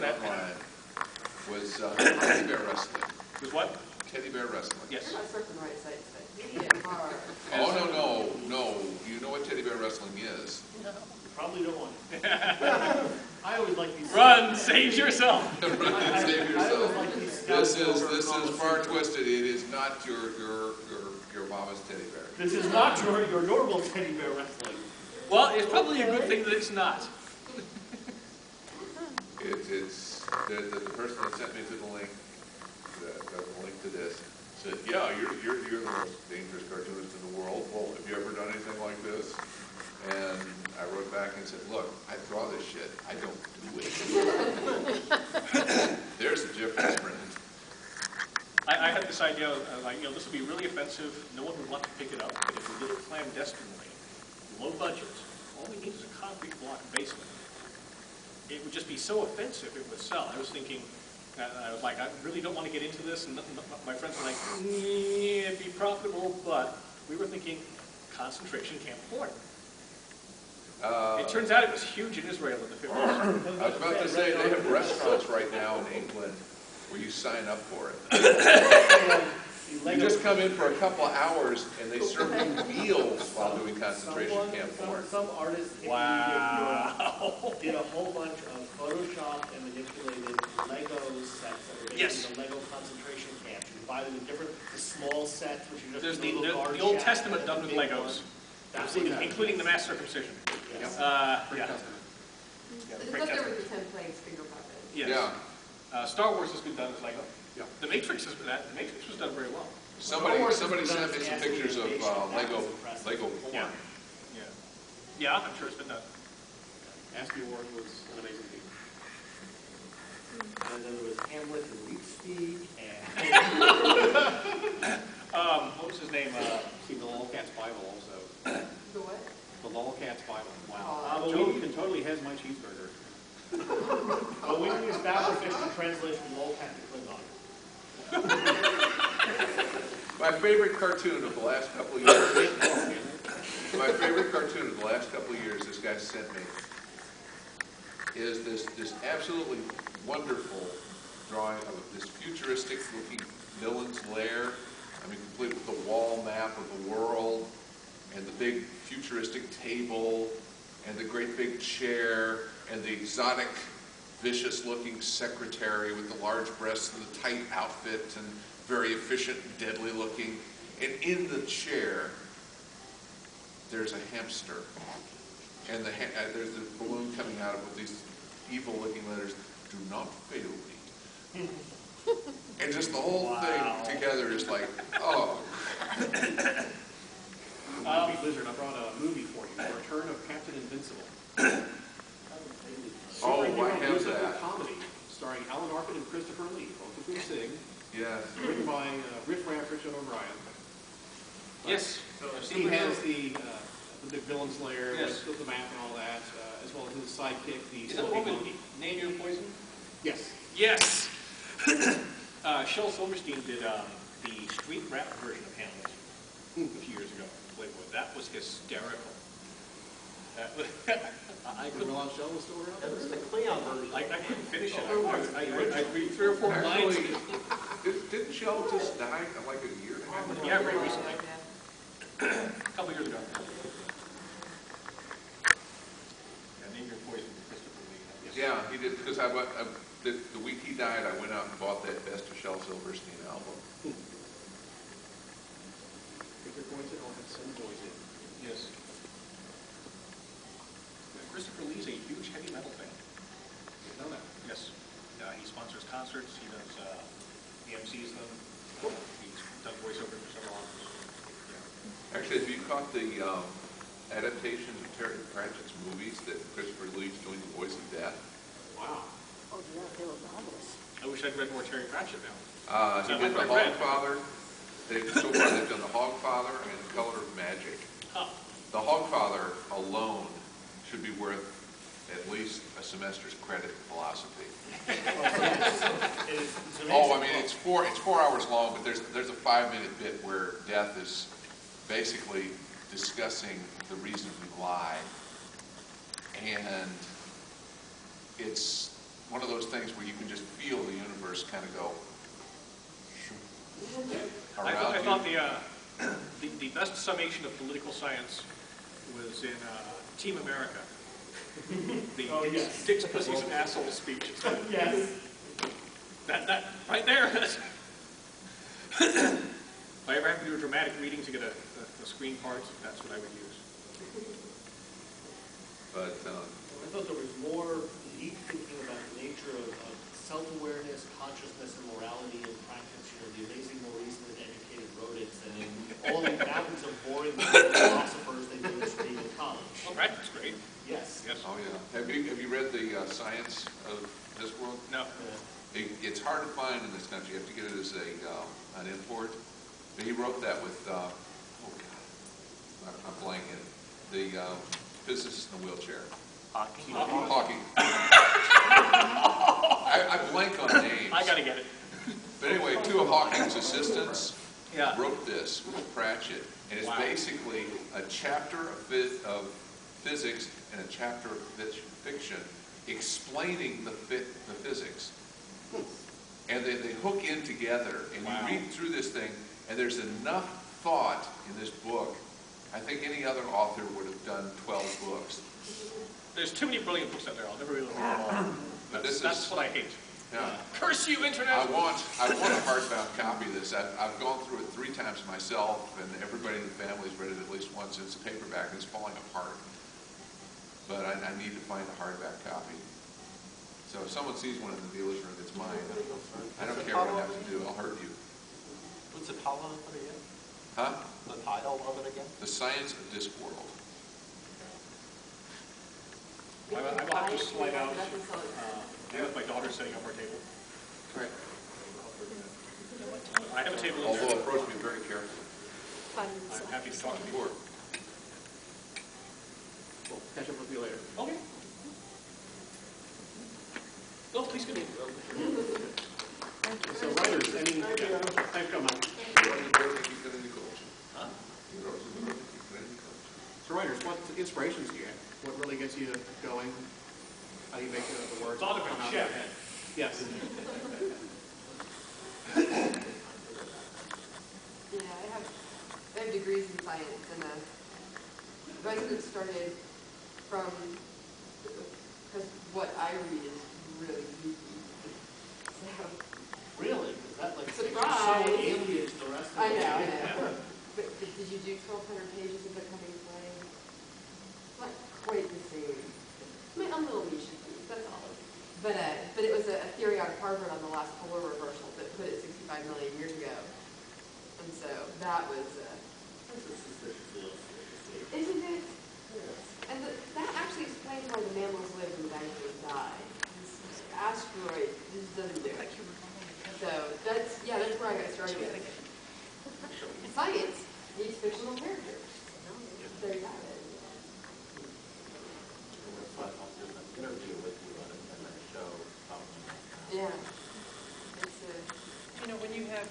internet online was teddy bear wrestling. Was what? Teddy bear wrestling. Yes. You're not searching the right sites, but DMR. Oh, no. You know what teddy bear wrestling is? You probably don't want it. I always like these. Run, save yourself. Run, save I always yourself. like these. This is far twisted. It is not your mama's teddy bear. This is not your normal teddy bear wrestling. Well, it's probably a good thing that it's not. It's the person that sent me to the link, the link to this, said, yeah, you're the most dangerous cartoonist in the world. Well, have you ever done anything like this? And I wrote back and said, look, I draw this shit. I don't do it. There's the difference, friend. I had this idea of, this would be really offensive. No one would want to pick it up. But if we did it clandestinely, low budget, all we need is a concrete block basement. It would just be so offensive it would sell. I was thinking, I was like, I really don't want to get into this. And my friends were like, it'd be profitable. But we were thinking concentration camp porn. It turns out it was huge in Israel in the 50s. I was about to say, they have restaurants right now in England where you sign up for it. You just come in for a couple of hours and they serve you meals while doing concentration camp porn. Some artists did a whole bunch of Photoshop and manipulated Lego sets that were based in the Lego concentration camps. You can buy them in different small sets, which are just There's the Old Testament done with Legos, including the mass circumcision. It's Yeah. up there with the 10 plagues finger puppet. Yes. Yeah. Star Wars has been done as Lego. Yeah. The Matrix has been that. The Matrix was done very well. Somebody sent me some pictures of Lego porn. Yeah, I'm sure it's been done. ASCII Wars was an amazing thing. And then there was Hamlet and Leap Speed and what was his name? see the Lolcat's Bible also. The what? The Lolcat's Bible. Wow. Joe can totally has my cheeseburger. But we use Battlefish to translate from Lolcat to Klingon. My favorite cartoon of the last couple of years. My favorite cartoon of the last couple of years this guy sent me is this absolutely wonderful drawing of this futuristic looking villain's lair. I mean, complete with the wall map of the world and the big futuristic table and the great big chair and the exotic vicious looking secretary with the large breasts and the tight outfit and very efficient and deadly looking. And in the chair, there's a hamster. And there's a balloon coming out of it with these evil looking letters, do not fail me. And just the whole thing together is like, oh. Blizzard, I brought a movie for you, The Return of Captain Invincible. Oh, I have that. Comedy starring Alan Arkin and Christopher Lee, both of whom sing. Yes. Written by Riff Raff, Richard O'Brien. Yes. He has the villain's lair Yes. with the map and all that, as well as his sidekick, the Is that the one with Name Your Poison? Yes. Yes. Shel Silverstein did the street rap version of Hamlet a few years ago. Playboy. That was hysterical. I couldn't. Shell was still around? That was the Cleon version. I couldn't finish it. I read 3 or 4 lines. Actually, didn't Shell just die like a year and a half ago? Yeah, very recently. A couple years ago. Name Your Poison, Christopher Lee. Yes. Yeah, he did, because the week he died, I went out and bought that Best of Shel Silverstein album. If you're going to, I'll have some boys in. Yes. Christopher Lee's a huge heavy metal fan. You know that? Yes. He sponsors concerts. He does, he MCs them. He's done voiceover for several albums. Yeah. Actually, have you caught the adaptations of Terry Pratchett's movies that Christopher Lee's doing the voice of death? Wow. Oh, yeah, they were marvelous. I wish I'd read more Terry Pratchett now. He did The Hogfather. So far, they've done The Hogfather and The Color of Magic. Huh. The Hogfather alone should be worth at least a semester's credit in philosophy. Oh, I mean, it's 4 hours long, but there's a 5-minute bit where Death is basically discussing the reason we lie, and it's one of those things where you can just feel the universe kind of go I around thought you. the best summation of political science was in Team America. The Oh, yes. Dick's Pussies and Assholes speech. Yes. That right there. If I ever have to do a dramatic reading to get a screen part, that's what I would use. But I thought there was more deep thinking about the nature of self-awareness, consciousness, and morality in practice. You know, the amazing Maurice and the educated rodents, and in all the mountains of boring philosophers they didn't read in college. Oh, practice, great. Yes. Yes. oh yeah, have you read the Science of This World? No. It's hard to find in this country. You have to get it as an import. But he wrote that with oh God, I'm blanking. The physicist in the wheelchair. Hawking. I blank on names. I gotta get it. But anyway, two of Hawking's assistants Yeah. wrote this with Pratchett, and it's Wow. basically a chapter of physics and a chapter of fiction explaining the physics. And they hook in together, and Wow. you read through this thing, and there's enough thought in this book. I think any other author would have done 12 books. There's too many brilliant books out there. I'll never really read them all. But That's what I hate. Yeah. Curse you, Internet! I want a hardbound copy of this. I've gone through it 3 times myself, and everybody in the family's read it at least once. It's a paperback, and it's falling apart. But I need to find a hardback copy. So if someone sees one in the dealer's room, it's mine. I don't care what I have to do. I'll hurt you. What's the title of it again? Huh? The title of it again? The Science of Discworld. I will have to slide out. Nothing solid. I have my daughter setting up our table. Right. I have a table in Although there. approach me very carefully. I'm happy to talk to you. Sure. We'll catch up with you later. Okay. No, please continue. So writers, any, thanks, Mike. Huh? So writers, what inspirations do you have? What really gets you going? How do you make the words? Thought of come a out? chef. Yes. Yeah, I have degrees in science, and my students started from, because what I read is really geeky. So, Really? Is that like so Surprise! alien to the rest of I the know. But did you do 1,200 pages of the coming play? Not quite the same. I mean, a little niche piece, that's all. But it was a theory out of Harvard on the last polar reversal that put it 65 million years ago. And so that was, isn't it? And that actually explains why the mammals live and the dinosaurs die. This asteroid just doesn't do it. So that's where I got started with. Science needs fictional characters. There you have it. Interview with you on a show. Yeah. It's You know, when you have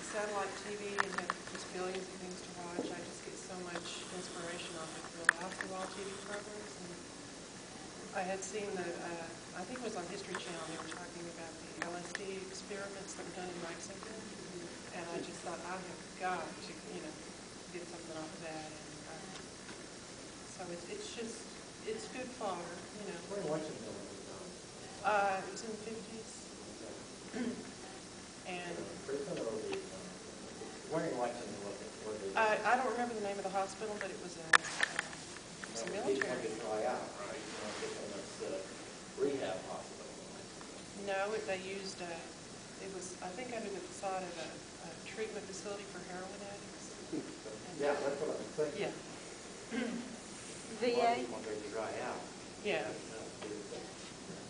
satellite TV and have just billions of things to watch, I just get so much inspiration off of the basketball TV programs. And I had seen I think it was on History Channel, they were talking about the LSD experiments that were done in Mexico. And I just thought, I have got to, get something off of that. And so it's good fodder, Where in Lexington was it done? It was in the 50s. And Prison or the, where in Lexington was it? I don't remember the name of the hospital, but it was a military. It dry out, right? It's a rehab hospital. No, they used, it was, I think, under the facade of a treatment facility for heroin addicts. Yeah, that's what I was thinking. Yeah. VA? Want to dry out. Yeah,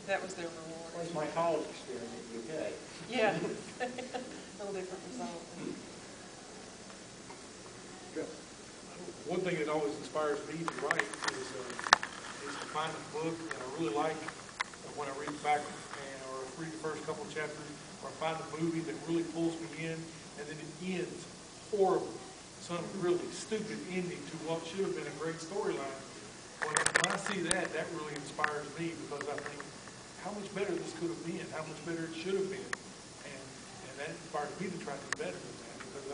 that was their reward. Where's my college experience in the UK? Yeah. A little different result. One thing that always inspires me to write is to find a book that I really like when I read back or read the first couple of chapters, or I find a movie that really pulls me in, and then it ends horribly. Some really stupid ending to what should have been a great storyline. When I see that, that really inspires me, because I think how much better this could have been, how much better it should have been. And that inspired me to try to do better than that, because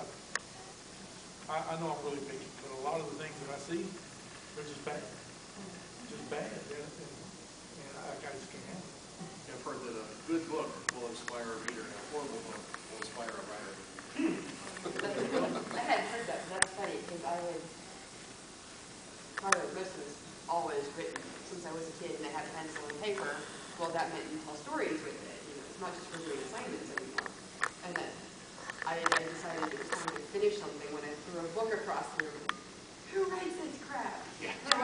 I know I'm really picky, but a lot of the things that I see, they're just bad. Just bad, and I just can't handle it. I've heard that a good book will inspire a reader, and a horrible book will inspire a writer. I hadn't heard that, but that's funny, because I would, part of most of this always written, since I was a kid and I had a pencil and paper, well, that meant you tell stories with it, you know, it's not just for doing assignments anymore. And then I decided it was time to finish something when I threw a book across the room. Who writes this crap? Yeah. Then